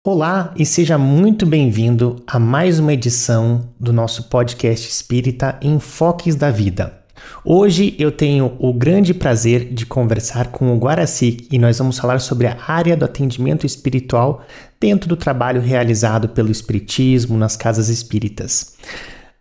Olá e seja muito bem-vindo a mais uma edição do nosso podcast espírita Enfoques da Vida. Hoje eu tenho o grande prazer de conversar com o Guaraci e nós vamos falar sobre a área do atendimento espiritual dentro do trabalho realizado pelo Espiritismo nas casas espíritas.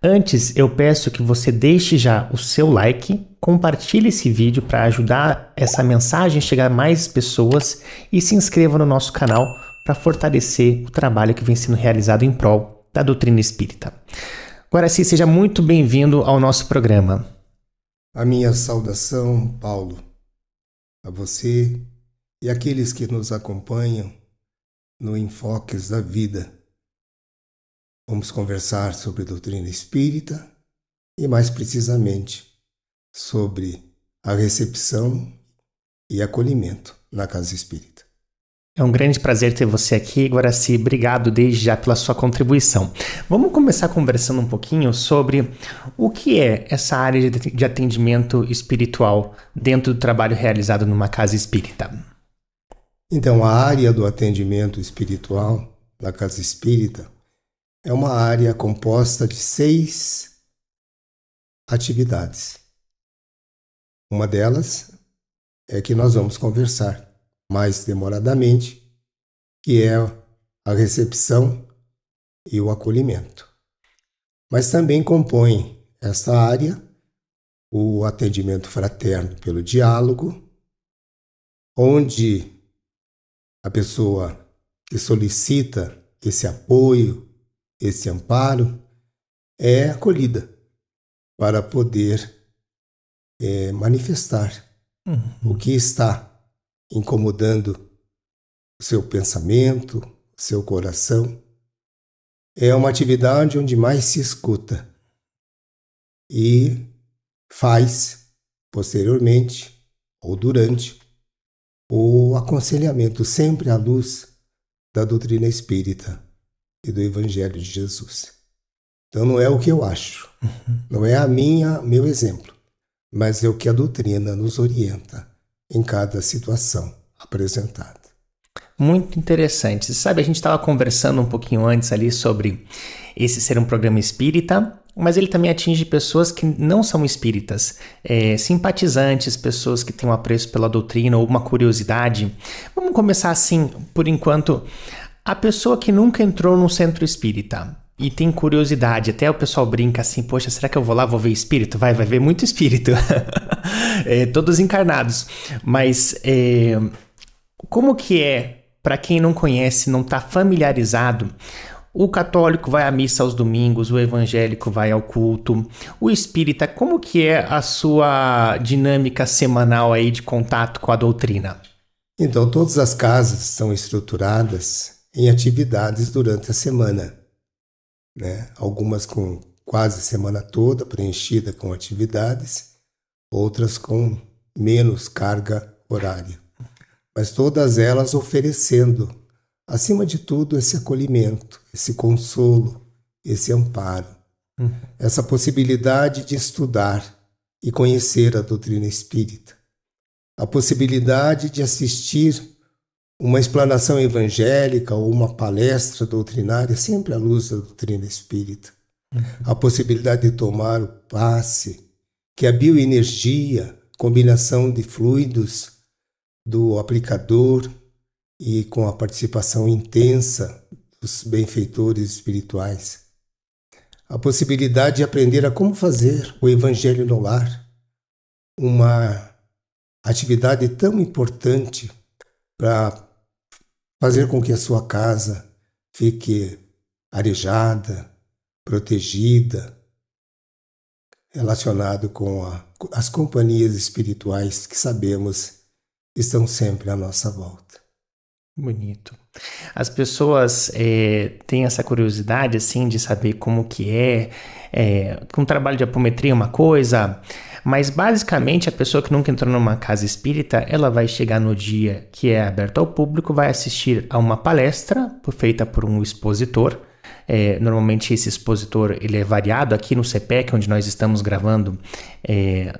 Antes, eu peço que você deixe já o seu like, compartilhe esse vídeo para ajudar essa mensagem a chegar a mais pessoas e se inscreva no nosso canal para fortalecer o trabalho que vem sendo realizado em prol da doutrina espírita. Guaraci, seja muito bem-vindo ao nosso programa. A minha saudação, Paulo, a você e aqueles que nos acompanham no Enfoques da Vida. Vamos conversar sobre doutrina espírita e, mais precisamente, sobre a recepção e acolhimento na casa espírita. É um grande prazer ter você aqui, Guaraci. Obrigado desde já pela sua contribuição. Vamos começar conversando um pouquinho sobre o que é essa área de atendimento espiritual dentro do trabalho realizado numa casa espírita. Então, a área do atendimento espiritual na casa espírita é uma área composta de 6 atividades. Uma delas é que nós vamos conversar mais demoradamente, que é a recepção e o acolhimento. Mas também compõe esta área o atendimento fraterno pelo diálogo, onde a pessoa que solicita esse apoio, esse amparo, é acolhida para poder manifestar o que está incomodando o seu pensamento, o seu coração. É uma atividade onde mais se escuta e faz, posteriormente ou durante, o aconselhamento sempre à luz da doutrina espírita e do Evangelho de Jesus. Então não é o que eu acho, não é meu exemplo, mas é o que a doutrina nos orienta em cada situação apresentada. Muito interessante. Você sabe, a gente estava conversando um pouquinho antes ali sobre esse ser um programa espírita, mas ele também atinge pessoas que não são espíritas, simpatizantes, pessoas que têm um apreço pela doutrina ou uma curiosidade. Vamos começar assim, por enquanto. A pessoa que nunca entrou num centro espírita e tem curiosidade, até o pessoal brinca assim, poxa, será que eu vou lá, vou ver espírito? Vai ver muito espírito, todos encarnados, mas como que é, para quem não conhece, não está familiarizado, o católico vai à missa aos domingos, o evangélico vai ao culto, o espírita, como que é a sua dinâmica semanal aí de contato com a doutrina? Então, todas as casas são estruturadas em atividades durante a semana, né? Algumas com quase a semana toda preenchida com atividades, outras com menos carga horária. Mas todas elas oferecendo, acima de tudo, esse acolhimento, esse consolo, esse amparo, essa possibilidade de estudar e conhecer a doutrina espírita, a possibilidade de assistir uma explanação evangélica ou uma palestra doutrinária, sempre à luz da doutrina espírita. A possibilidade de tomar o passe, que é a bioenergia, combinação de fluidos do aplicador e com a participação intensa dos benfeitores espirituais. A possibilidade de aprender a como fazer o evangelho no lar, uma atividade tão importante para fazer com que a sua casa fique arejada, protegida, relacionado com as companhias espirituais que sabemos estão sempre à nossa volta. Bonito. As pessoas têm essa curiosidade assim de saber como que um trabalho de apometria é uma coisa, mas basicamente a pessoa que nunca entrou numa casa espírita, ela vai chegar no dia que é aberto ao público, vai assistir a uma palestra feita por um expositor Normalmente esse expositor ele é variado. Aqui no CPEC, onde nós estamos gravando,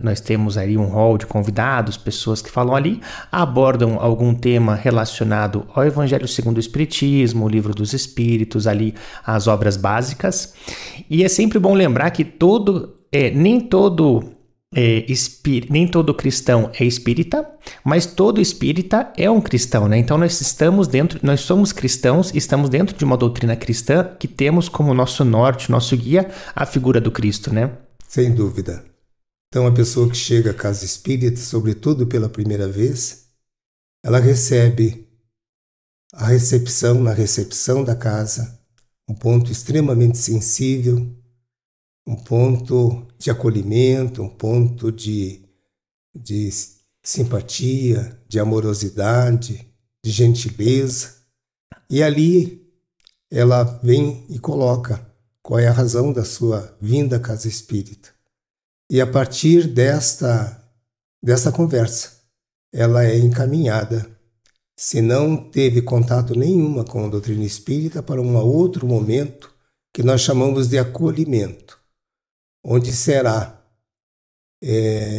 nós temos aí um hall de convidados, pessoas que falam ali, abordam algum tema relacionado ao Evangelho segundo o Espiritismo, o Livro dos Espíritos, ali as obras básicas. E é sempre bom lembrar que nem todo cristão é espírita, mas todo espírita é um cristão, né? Então nós somos cristãos, estamos dentro de uma doutrina cristã que temos como nosso norte, nosso guia, a figura do Cristo, né? Sem dúvida. Então a pessoa que chega à casa espírita, sobretudo pela primeira vez, ela recebe na recepção da casa, um ponto extremamente sensível, um ponto de acolhimento, um ponto de simpatia, de amorosidade, de gentileza. E ali ela vem e coloca qual é a razão da sua vinda à casa espírita. E a partir desta conversa, ela é encaminhada, se não teve contato nenhuma com a doutrina espírita, para um outro momento que nós chamamos de acolhimento, onde será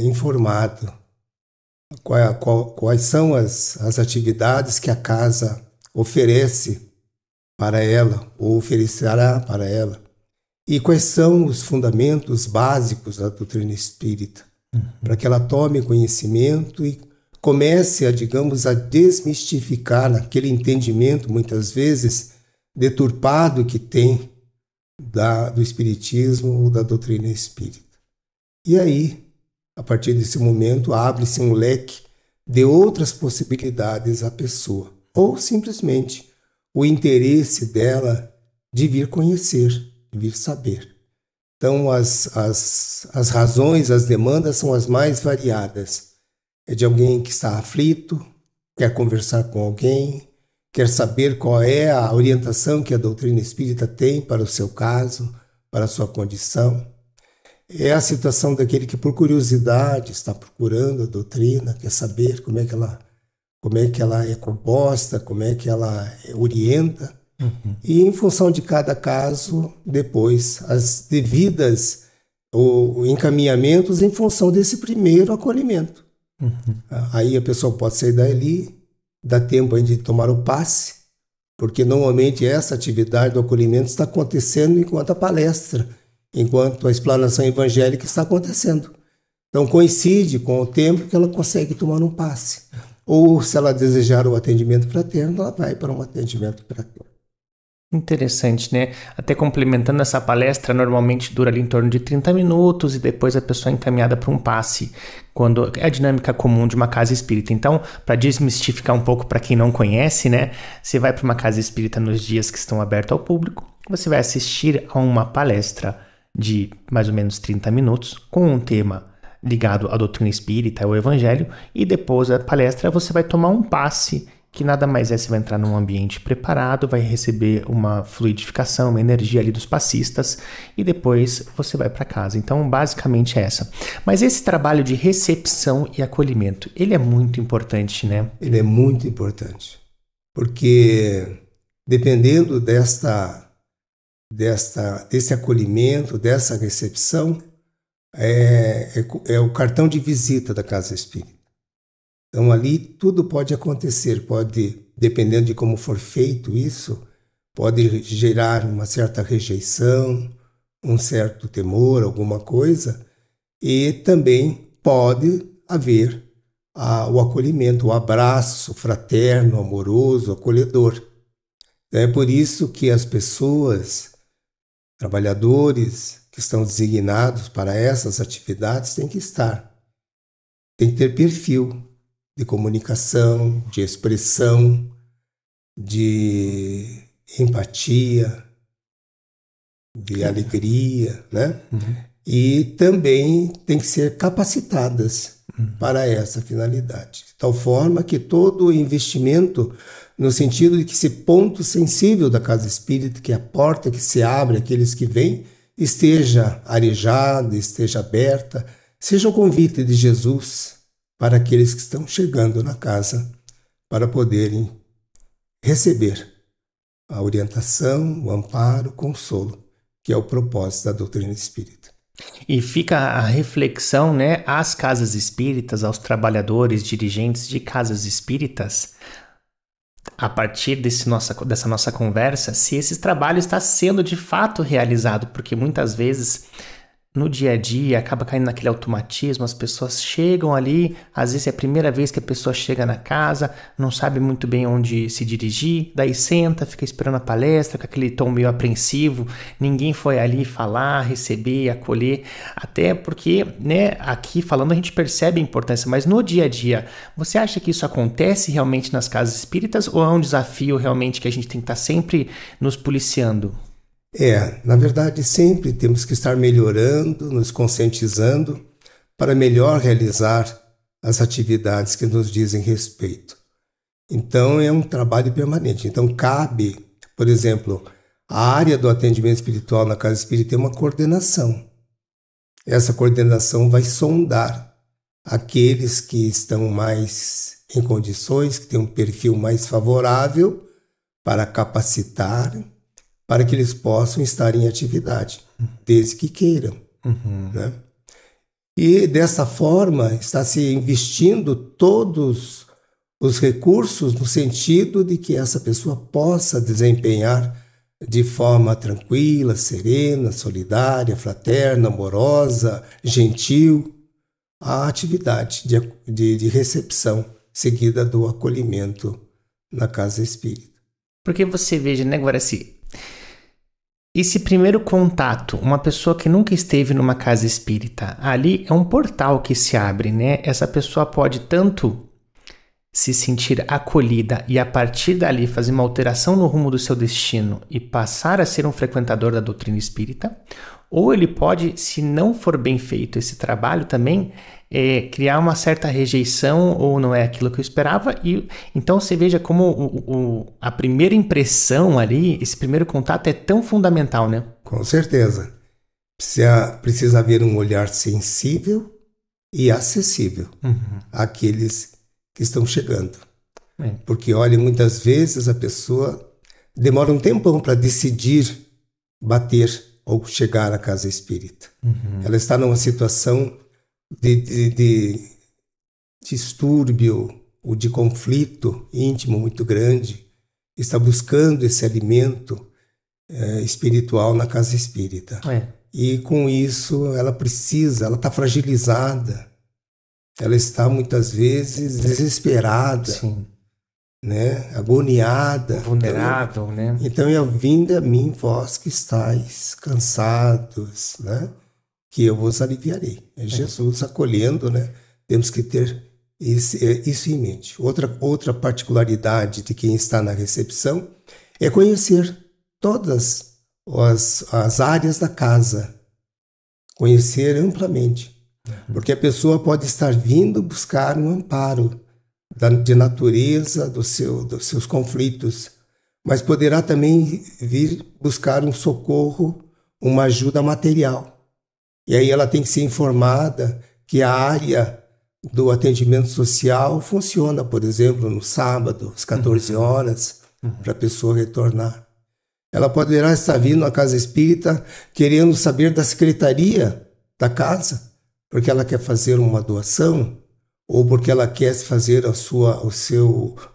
informado quais são as atividades que a casa oferece para ela, ou oferecerá para ela, e quais são os fundamentos básicos da doutrina espírita, para que ela tome conhecimento e comece a desmistificar aquele entendimento, muitas vezes, deturpado que tem do espiritismo ou da doutrina espírita. E aí, a partir desse momento, abre-se um leque de outras possibilidades à pessoa, ou simplesmente o interesse dela de vir conhecer, de vir saber. Então, as razões, as demandas são as mais variadas. É de alguém que está aflito, quer conversar com alguém, quer saber qual é a orientação que a doutrina espírita tem para o seu caso, para a sua condição. É a situação daquele que, por curiosidade, está procurando a doutrina, quer saber como é que ela é composta, como é que ela orienta. E, em função de cada caso, depois, as devidas encaminhamentos em função desse primeiro acolhimento. Aí a pessoa pode sair dali, dá tempo ainda de tomar o passe, porque normalmente essa atividade do acolhimento está acontecendo enquanto a palestra, enquanto a explanação evangélica está acontecendo. Então coincide com o tempo que ela consegue tomar um passe. Ou, se ela desejar o atendimento fraterno, ela vai para um atendimento fraterno. Interessante, né? Até complementando, essa palestra normalmente dura ali em torno de 30 minutos e depois a pessoa é encaminhada para um passe, quando é a dinâmica comum de uma casa espírita. Então, para desmistificar um pouco para quem não conhece, né? Você vai para uma casa espírita nos dias que estão abertos ao público, você vai assistir a uma palestra de mais ou menos 30 minutos com um tema ligado à doutrina espírita, ao evangelho, e depois da palestra você vai tomar um passe, que nada mais é, você vai entrar num ambiente preparado, vai receber uma fluidificação, uma energia ali dos passistas, e depois você vai para casa. Então, basicamente é essa. Mas esse trabalho de recepção e acolhimento, ele é muito importante, né? Ele é muito importante, porque dependendo desse acolhimento, dessa recepção, é o cartão de visita da casa espírita. Então ali tudo pode acontecer, dependendo de como for feito isso, pode gerar uma certa rejeição, um certo temor, alguma coisa, e também pode haver o acolhimento, o abraço fraterno, amoroso, acolhedor. Então, é por isso que as pessoas, trabalhadores que estão designados para essas atividades, têm que ter perfil de comunicação, de expressão, de empatia, de alegria, né? E também tem que ser capacitadas para essa finalidade. De tal forma que todo o investimento, no sentido de que esse ponto sensível da casa espírita, que é a porta que se abre àqueles que vêm, esteja arejada, esteja aberta, seja o convite de Jesus para aqueles que estão chegando na casa, para poderem receber a orientação, o amparo, o consolo, que é o propósito da doutrina espírita. E fica a reflexão, né, às casas espíritas, aos dirigentes de casas espíritas, a partir dessa nossa conversa, se esse trabalho está sendo de fato realizado, porque muitas vezes no dia a dia acaba caindo naquele automatismo, as pessoas chegam ali, às vezes é a primeira vez que a pessoa chega na casa, não sabe muito bem onde se dirigir, daí senta, fica esperando a palestra com aquele tom meio apreensivo, ninguém foi ali falar, receber, acolher, até porque, né, aqui falando a gente percebe a importância, mas no dia a dia, você acha que isso acontece realmente nas casas espíritas ou é um desafio realmente que a gente tem que estar sempre nos policiando? Na verdade, sempre temos que estar melhorando, nos conscientizando para melhor realizar as atividades que nos dizem respeito. Então, é um trabalho permanente. Então, cabe, por exemplo, a área do atendimento espiritual na casa espírita tem uma coordenação. Essa coordenação vai sondar aqueles que estão mais em condições, que têm um perfil mais favorável para capacitar, para que eles possam estar em atividade, desde que queiram. Né? E dessa forma está se investindo todos os recursos no sentido de que essa pessoa possa desempenhar de forma tranquila, serena, solidária, fraterna, amorosa, gentil, a atividade de recepção seguida do acolhimento na casa espírita. Porque você veja, né, Guaraci? Esse primeiro contato, uma pessoa que nunca esteve numa casa espírita, ali é um portal que se abre, né? Essa pessoa pode tanto se sentir acolhida e a partir dali fazer uma alteração no rumo do seu destino e passar a ser um frequentador da doutrina espírita, ou ele pode, se não for bem feito esse trabalho também, criar uma certa rejeição ou não é aquilo que eu esperava. E então você veja como a primeira impressão ali, esse primeiro contato é tão fundamental, né? Com certeza. Precisa haver um olhar sensível e acessível àqueles que estão chegando. Porque, olha, muitas vezes a pessoa demora um tempão para decidir bater ou chegar à casa espírita. Ela está numa situação de distúrbio ou de conflito íntimo muito grande, está buscando esse alimento espiritual na casa espírita. E com isso ela está fragilizada, ela está muitas vezes desesperada, Sim. Né? Agoniada, vulnerável, né? Então é vinde a mim vós que estáis cansados, né? Que eu vos aliviarei. É Jesus acolhendo, né? Temos que ter isso em mente. Outra particularidade de quem está na recepção é conhecer todas as áreas da casa, conhecer amplamente, porque a pessoa pode estar vindo buscar um amparo de natureza dos seus conflitos, mas poderá também vir buscar um socorro, uma ajuda material. E aí ela tem que ser informada que a área do atendimento social funciona, por exemplo, no sábado, às 14 horas, para a pessoa retornar. Ela poderá estar vindo à casa espírita querendo saber da secretaria da casa, porque ela quer fazer uma doação, ou porque ela quer fazer a sua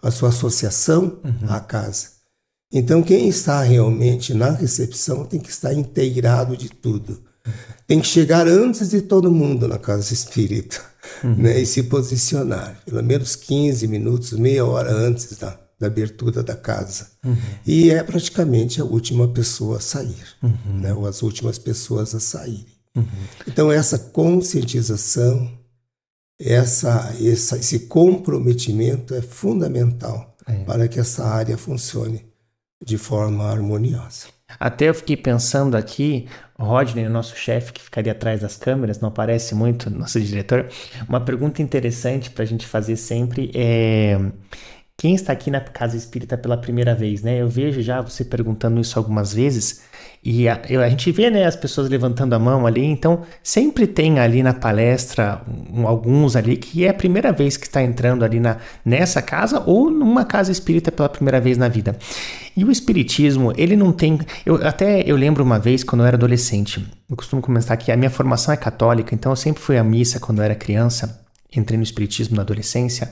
associação à casa. Então, quem está realmente na recepção tem que estar inteirado de tudo. Tem que chegar antes de todo mundo na casa espírita, né, e se posicionar, pelo menos 15 minutos, meia hora antes da abertura da casa. E é praticamente a última pessoa a sair, né, ou as últimas pessoas a saírem. Então, essa conscientização, esse comprometimento é fundamental para que essa área funcione de forma harmoniosa. Até eu fiquei pensando aqui, Rodney, o nosso chefe que ficaria atrás das câmeras, não aparece muito, nosso diretor, uma pergunta interessante para a gente fazer sempre é quem está aqui na casa espírita pela primeira vez, né? Eu vejo já você perguntando isso algumas vezes e a gente vê, né, as pessoas levantando a mão ali, então sempre tem ali na palestra alguns ali que é a primeira vez que está entrando ali nessa casa ou numa casa espírita pela primeira vez na vida. E o espiritismo, ele não tem... Eu lembro uma vez, quando eu era adolescente, eu costumo comentar que a minha formação é católica, então eu sempre fui à missa quando eu era criança, entrei no espiritismo na adolescência,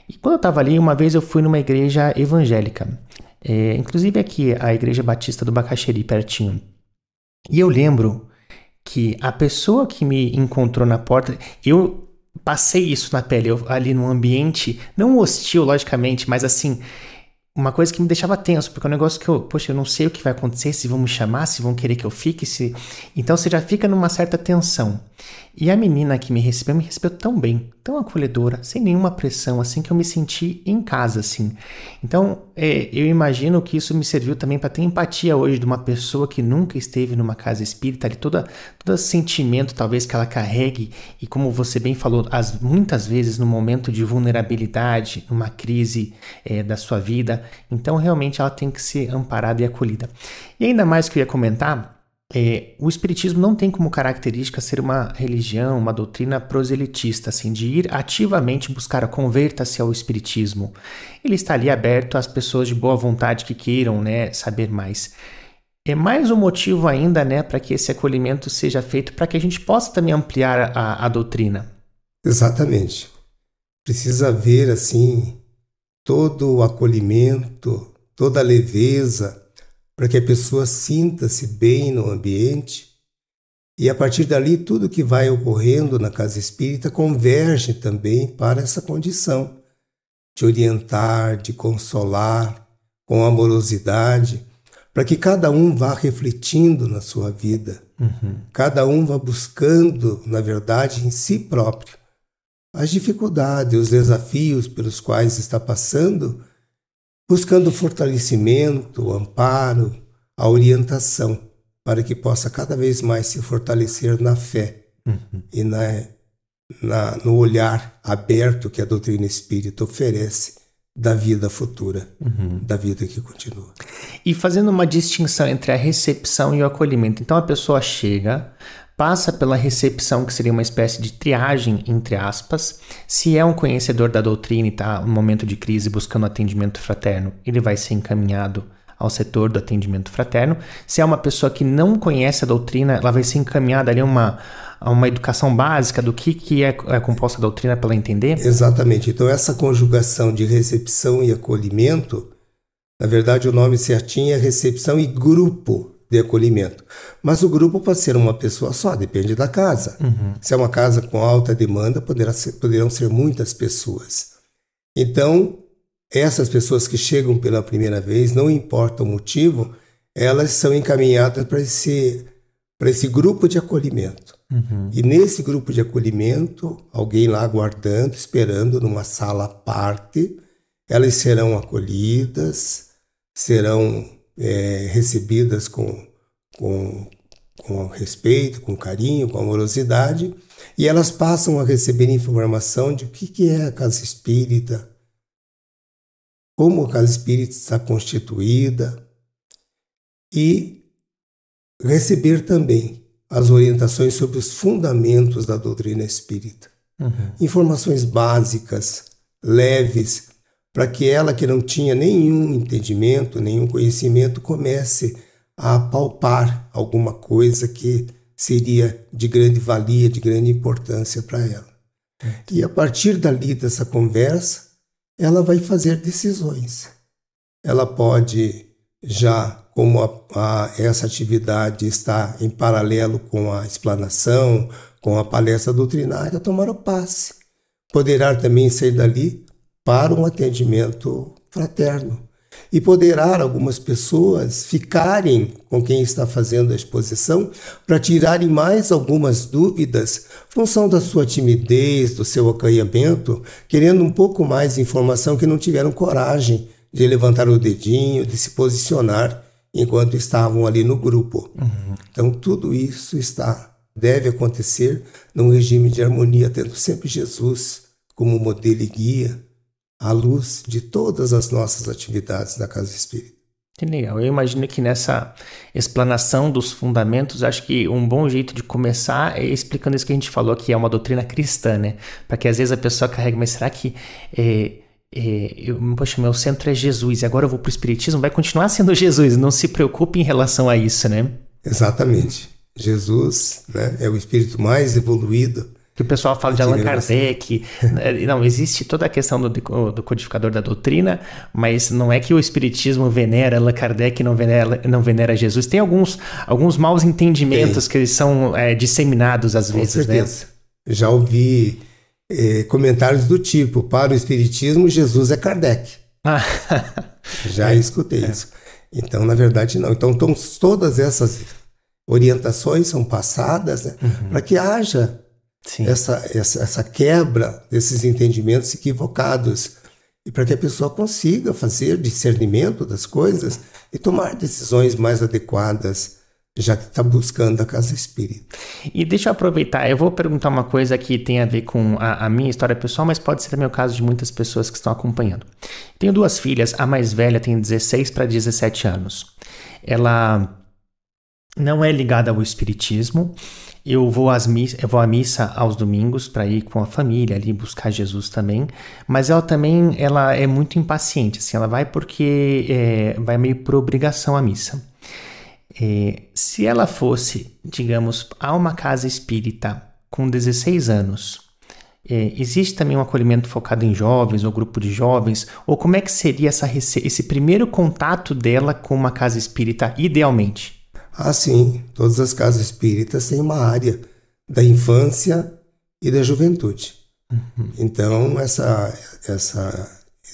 e quando eu estava ali, uma vez eu fui numa igreja evangélica, inclusive aqui, a Igreja Batista do Bacaxeri, pertinho. E eu lembro que a pessoa que me encontrou na porta, eu passei isso na pele, ali num ambiente, não hostil, logicamente, mas assim... Uma coisa que me deixava tenso, porque é um negócio que eu não sei o que vai acontecer, se vão me chamar, se vão querer que eu fique, Então você já fica numa certa tensão. E a menina que me recebeu tão bem, tão acolhedora, sem nenhuma pressão, assim, que eu me senti em casa, assim. Então, eu imagino que isso me serviu também para ter empatia hoje de uma pessoa que nunca esteve numa casa espírita, ali todo sentimento talvez que ela carregue, e como você bem falou, muitas vezes no momento de vulnerabilidade, numa crise da sua vida, então realmente ela tem que ser amparada e acolhida. E ainda mais que eu ia comentar, o espiritismo não tem como característica ser uma religião, uma doutrina proselitista, assim, de ir ativamente buscar converta-se ao espiritismo. Ele está ali aberto às pessoas de boa vontade que queiram, né, saber mais. É mais um motivo ainda, né, para que esse acolhimento seja feito, para que a gente possa também ampliar a doutrina. Exatamente. Precisa haver, assim, todo o acolhimento, toda a leveza, para que a pessoa sinta-se bem no ambiente. E a partir dali, tudo que vai ocorrendo na casa espírita converge também para essa condição de orientar, de consolar, com amorosidade, para que cada um vá refletindo na sua vida, cada um vá buscando, na verdade, em si próprio, as dificuldades, os desafios pelos quais está passando, buscando o fortalecimento, o amparo, a orientação, para que possa cada vez mais se fortalecer na fé e no olhar aberto que a doutrina espírita oferece da vida futura, da vida que continua. E fazendo uma distinção entre a recepção e o acolhimento. Então a pessoa chega, passa pela recepção, que seria uma espécie de triagem, entre aspas. Se é um conhecedor da doutrina e está no momento de crise buscando atendimento fraterno, ele vai ser encaminhado ao setor do atendimento fraterno. Se é uma pessoa que não conhece a doutrina, ela vai ser encaminhada ali a uma educação básica do que é composta a doutrina para ela entender? Exatamente. Então essa conjugação de recepção e acolhimento, na verdade o nome certinho é recepção e grupo de acolhimento. Mas o grupo pode ser uma pessoa só, depende da casa. Se é uma casa com alta demanda, poderão ser muitas pessoas. Então, essas pessoas que chegam pela primeira vez, não importa o motivo, elas são encaminhadas para esse grupo de acolhimento. E nesse grupo de acolhimento, alguém lá aguardando, esperando numa sala à parte, elas serão acolhidas, serão recebidas com respeito, com carinho, com amorosidade, e elas passam a receber informação de o que é a casa espírita, como a casa espírita está constituída, e receber também as orientações sobre os fundamentos da doutrina espírita. Informações básicas, leves, para que ela que não tinha nenhum entendimento, nenhum conhecimento, comece a palpar alguma coisa que seria de grande valia, de grande importância para ela. E a partir dali, dessa conversa, ela vai fazer decisões. Ela pode, já como essa atividade está em paralelo com a explanação, com a palestra doutrinária, tomar o passe. Poderá também sair dali para um atendimento fraterno. E poderá algumas pessoas ficarem com quem está fazendo a exposição para tirarem mais algumas dúvidas, função da sua timidez, do seu acanhamento, querendo um pouco mais de informação que não tiveram coragem de levantar o dedinho, de se posicionar enquanto estavam ali no grupo. Então tudo isso deve acontecer num regime de harmonia, tendo sempre Jesus como modelo e guia, à luz de todas as nossas atividades na Casa Espírita. Que legal. Eu imagino que nessa explanação dos fundamentos, acho que um bom jeito de começar é explicando isso que a gente falou, que é uma doutrina cristã, né? Para que às vezes a pessoa carrega, mas será que poxa, meu centro é Jesus e agora eu vou para o Espiritismo? Vai continuar sendo Jesus, não se preocupe em relação a isso, né? Exatamente. Jesus, né, é o espírito mais evoluído. Que o pessoal fala de Allan Kardec. Não, existe toda a questão do codificador da doutrina, mas não é que o Espiritismo venera Allan Kardec e não venera Jesus. Tem alguns maus entendimentos que eles são disseminados às vezes. Com certeza. Né? Já ouvi comentários do tipo, para o Espiritismo, Jesus é Kardec. Já escutei isso. Então, na verdade, não. Então, todas essas orientações são passadas, né, para que haja essa quebra desses entendimentos equivocados e para que a pessoa consiga fazer discernimento das coisas e tomar decisões mais adequadas, já que está buscando a Casa Espírita. E deixa eu aproveitar, eu vou perguntar uma coisa que tem a ver com a minha história pessoal, mas pode ser também o caso de muitas pessoas que estão acompanhando. Tenho 2 filhas, a mais velha tem 16 para 17 anos. Ela não é ligada ao Espiritismo. Eu vou à missa aos domingos para ir com a família ali buscar Jesus também, mas ela é muito impaciente, assim, ela vai porque vai meio por obrigação à missa. Se ela fosse, digamos, a uma casa espírita com 16 anos, existe também um acolhimento focado em jovens ou grupo de jovens, ou como é que seria esse primeiro contato dela com uma casa espírita idealmente? Ah, sim. Todas as casas espíritas têm uma área da infância e da juventude. Uhum. Então,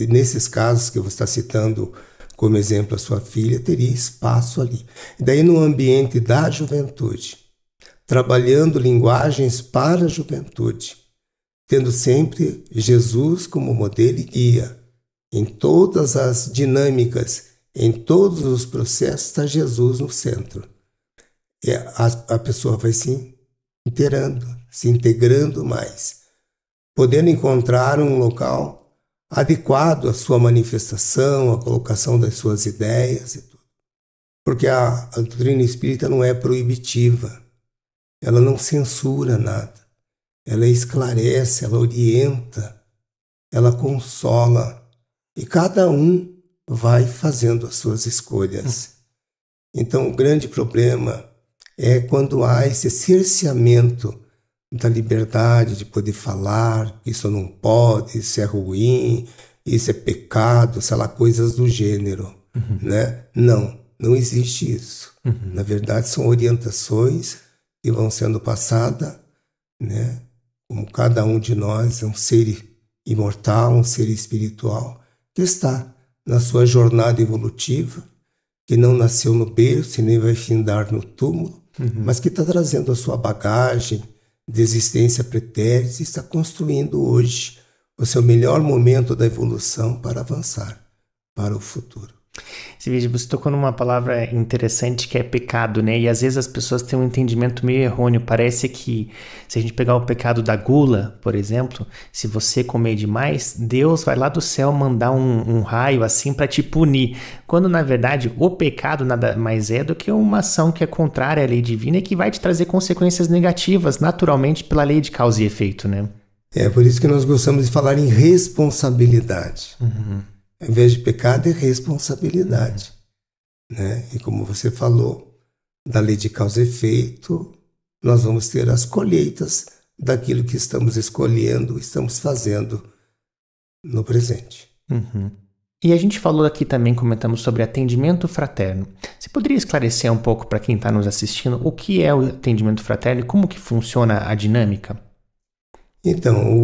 nesses casos que você está citando como exemplo a sua filha, teria espaço ali. E daí, no ambiente da juventude, trabalhando linguagens para a juventude, tendo sempre Jesus como modelo e guia. Em todas as dinâmicas, em todos os processos, está Jesus no centro. E a pessoa vai se integrando mais, podendo encontrar um local adequado à sua manifestação, à colocação das suas ideias e tudo. Porque a doutrina espírita não é proibitiva, ela não censura nada, ela esclarece, ela orienta, ela consola, e cada um vai fazendo as suas escolhas. Então, o grande problema é quando há esse cerceamento da liberdade de poder falar, isso não pode, isso é ruim, isso é pecado, sei lá, coisas do gênero, né? Não existe isso. Na verdade, são orientações que vão sendo passadas, né? Como cada um de nós é um ser imortal, um ser espiritual, que está na sua jornada evolutiva, que não nasceu no berço e nem vai findar no túmulo, mas que está trazendo a sua bagagem de existência pretérita e está construindo hoje o seu melhor momento da evolução para avançar para o futuro. Você tocou numa palavra interessante que é pecado, né? E às vezes as pessoas têm um entendimento meio errôneo. Parece que se a gente pegar o pecado da gula, por exemplo, se você comer demais, Deus vai lá do céu mandar um raio assim para te punir. Quando na verdade o pecado nada mais é do que uma ação que é contrária à lei divina e que vai te trazer consequências negativas naturalmente pela lei de causa e efeito, né? É por isso que nós gostamos de falar em responsabilidade. Ao invés de pecado, é responsabilidade. Né? E como você falou, da lei de causa e efeito, nós vamos ter as colheitas daquilo que estamos escolhendo, estamos fazendo no presente. E a gente falou aqui também, comentamos sobre atendimento fraterno. Você poderia esclarecer um pouco para quem está nos assistindo o que é o atendimento fraterno e como que funciona a dinâmica? Então,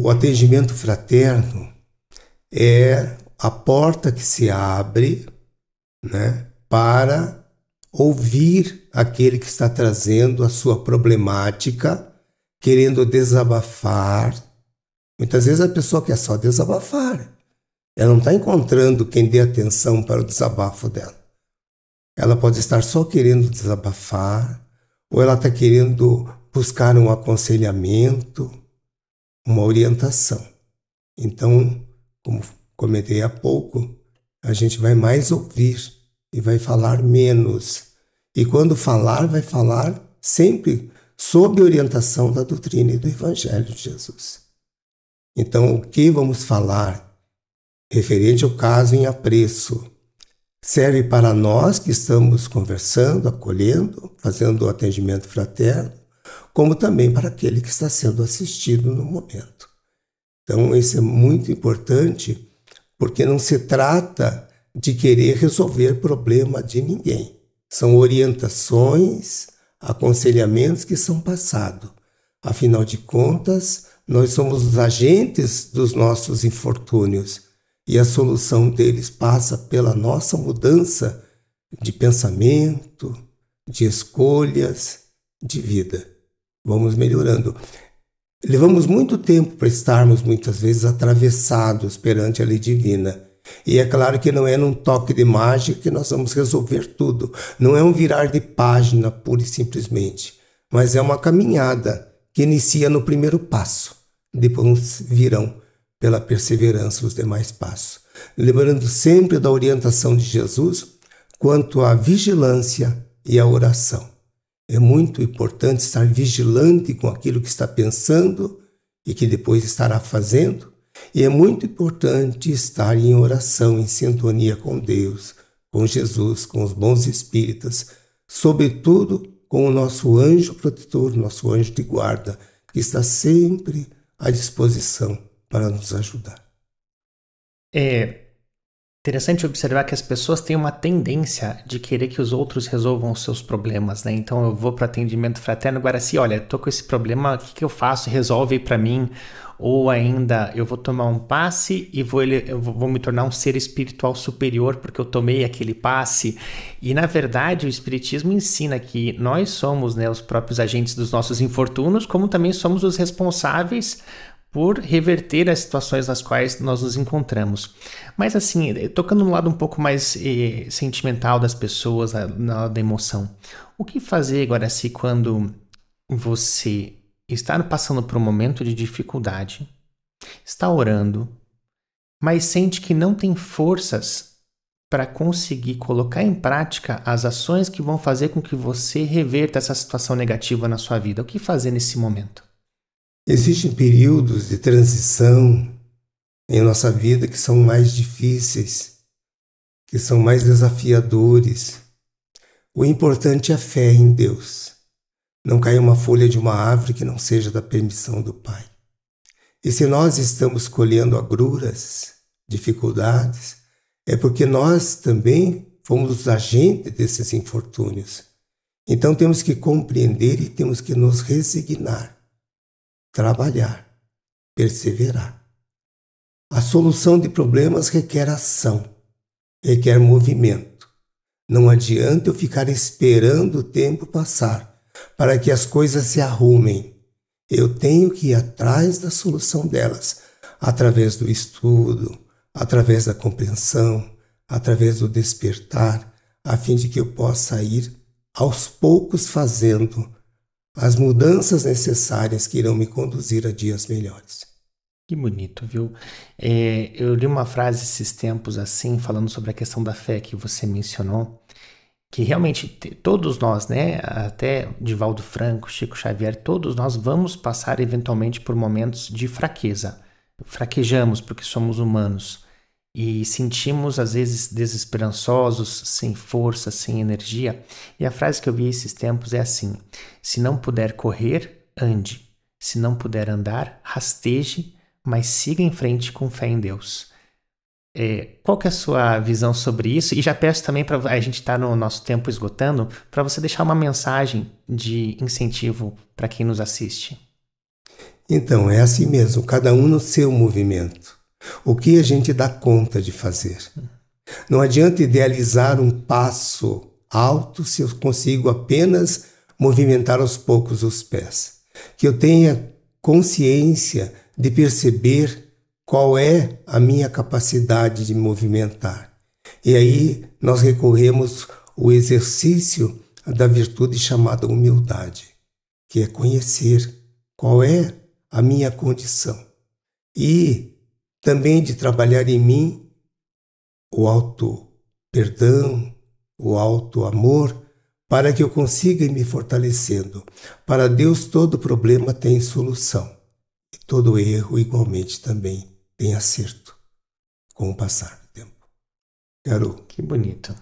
o atendimento fraterno é a porta que se abre, né, para ouvir aquele que está trazendo a sua problemática, querendo desabafar. Muitas vezes a pessoa quer só desabafar. Ela não está encontrando quem dê atenção para o desabafo dela. Ela pode estar só querendo desabafar, ou ela está querendo buscar um aconselhamento, uma orientação. Então, como comentei há pouco, a gente vai mais ouvir e vai falar menos. E quando falar, vai falar sempre sob orientação da doutrina e do Evangelho de Jesus. Então, o que vamos falar referente ao caso em apreço serve para nós que estamos conversando, acolhendo, fazendo o atendimento fraterno, como também para aquele que está sendo assistido no momento. Então, isso é muito importante, porque não se trata de querer resolver problema de ninguém. São orientações, aconselhamentos que são passados. Afinal de contas, nós somos os agentes dos nossos infortúnios e a solução deles passa pela nossa mudança de pensamento, de escolhas, de vida. Vamos melhorando. Levamos muito tempo para estarmos, muitas vezes, atravessados perante a lei divina. E é claro que não é num toque de mágica que nós vamos resolver tudo. Não é um virar de página, pura e simplesmente. Mas é uma caminhada que inicia no primeiro passo. Depois virão, pela perseverança, os demais passos. Lembrando sempre da orientação de Jesus quanto à vigilância e à oração. É muito importante estar vigilante com aquilo que está pensando e que depois estará fazendo. E é muito importante estar em oração, em sintonia com Deus, com Jesus, com os bons espíritas, sobretudo com o nosso anjo protetor, nosso anjo de guarda, que está sempre à disposição para nos ajudar. É interessante observar que as pessoas têm uma tendência de querer que os outros resolvam os seus problemas, né? Então eu vou para atendimento fraterno, agora assim, olha, tô com esse problema, o que eu faço? Resolve aí para mim. Ou ainda, eu vou tomar um passe e eu vou me tornar um ser espiritual superior porque eu tomei aquele passe. E na verdade o Espiritismo ensina que nós somos, né, os próprios agentes dos nossos infortúnios, como também somos os responsáveis por reverter as situações nas quais nós nos encontramos. Mas assim, tocando no lado um pouco mais sentimental das pessoas, na lado da emoção, o que fazer agora se quando você está passando por um momento de dificuldade, está orando, mas sente que não tem forças para conseguir colocar em prática as ações que vão fazer com que você reverta essa situação negativa na sua vida? O que fazer nesse momento? Existem períodos de transição em nossa vida que são mais difíceis, que são mais desafiadores. O importante é a fé em Deus. Não cai uma folha de uma árvore que não seja da permissão do Pai. E se nós estamos colhendo agruras, dificuldades, é porque nós também fomos os agentes desses infortúnios. Então temos que compreender e temos que nos resignar. Trabalhar, perseverar. A solução de problemas requer ação, requer movimento. Não adianta eu ficar esperando o tempo passar para que as coisas se arrumem. Eu tenho que ir atrás da solução delas, através do estudo, através da compreensão, através do despertar, a fim de que eu possa ir aos poucos fazendo as mudanças necessárias que irão me conduzir a dias melhores. Que bonito, viu? Eu li uma frase esses tempos assim, falando sobre a questão da fé que você mencionou, que realmente todos nós, né, até Divaldo Franco, Chico Xavier, todos nós vamos passar eventualmente por momentos de fraqueza. Fraquejamos porque somos humanos e sentimos às vezes desesperançosos, sem força, sem energia. E a frase que eu vi esses tempos é assim: se não puder correr, ande. Se não puder andar, rasteje, mas siga em frente com fé em Deus. Qual que é a sua visão sobre isso? E já peço também, para a gente estar no nosso tempo esgotando, para você deixar uma mensagem de incentivo para quem nos assiste. Então, é assim mesmo, cada um no seu movimento. O que a gente dá conta de fazer? Não adianta idealizar um passo alto se eu consigo apenas movimentar aos poucos os pés. Que eu tenha consciência de perceber qual é a minha capacidade de movimentar. E aí nós recorremos ao exercício da virtude chamada humildade, que é conhecer qual é a minha condição. E também de trabalhar em mim o auto-perdão, o auto-amor, para que eu consiga ir me fortalecendo. Para Deus, todo problema tem solução. E todo erro, igualmente, também tem acerto com o passar do tempo. Que bonito.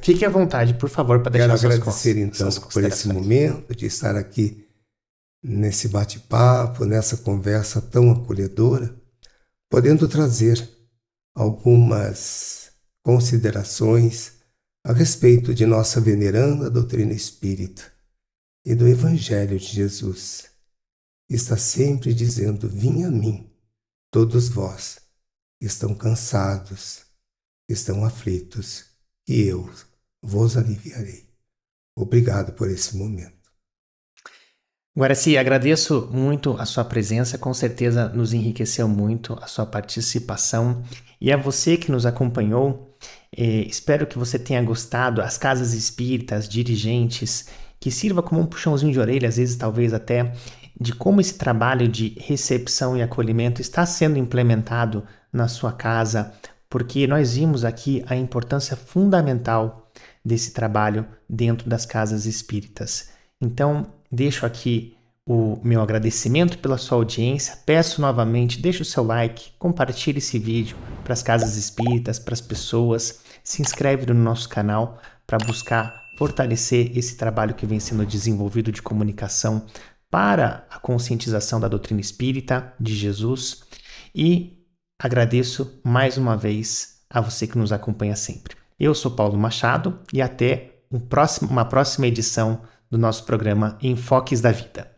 Fique à vontade, por favor, para deixar Quero agradecer, então, por esse momento de estar aqui nesse bate-papo, nessa conversa tão acolhedora, podendo trazer algumas considerações a respeito de nossa veneranda doutrina espírita e do Evangelho de Jesus. Está sempre dizendo: vinde a mim, todos vós que estão cansados, que estão aflitos, e eu vos aliviarei. Obrigado por esse momento. Guaraci, agradeço muito a sua presença, com certeza nos enriqueceu muito a sua participação, e a você que nos acompanhou, espero que você tenha gostado. As casas espíritas, dirigentes, que sirva como um puxãozinho de orelha, às vezes talvez até, de como esse trabalho de recepção e acolhimento está sendo implementado na sua casa, porque nós vimos aqui a importância fundamental desse trabalho dentro das casas espíritas. Então, deixo aqui o meu agradecimento pela sua audiência. Peço novamente, deixe o seu like, compartilhe esse vídeo para as casas espíritas, para as pessoas. Se inscreve no nosso canal para buscar fortalecer esse trabalho que vem sendo desenvolvido de comunicação para a conscientização da doutrina espírita de Jesus. E agradeço mais uma vez a você que nos acompanha sempre. Eu sou Paulo Machado e até uma próxima edição do nosso programa Enfoques da Vida.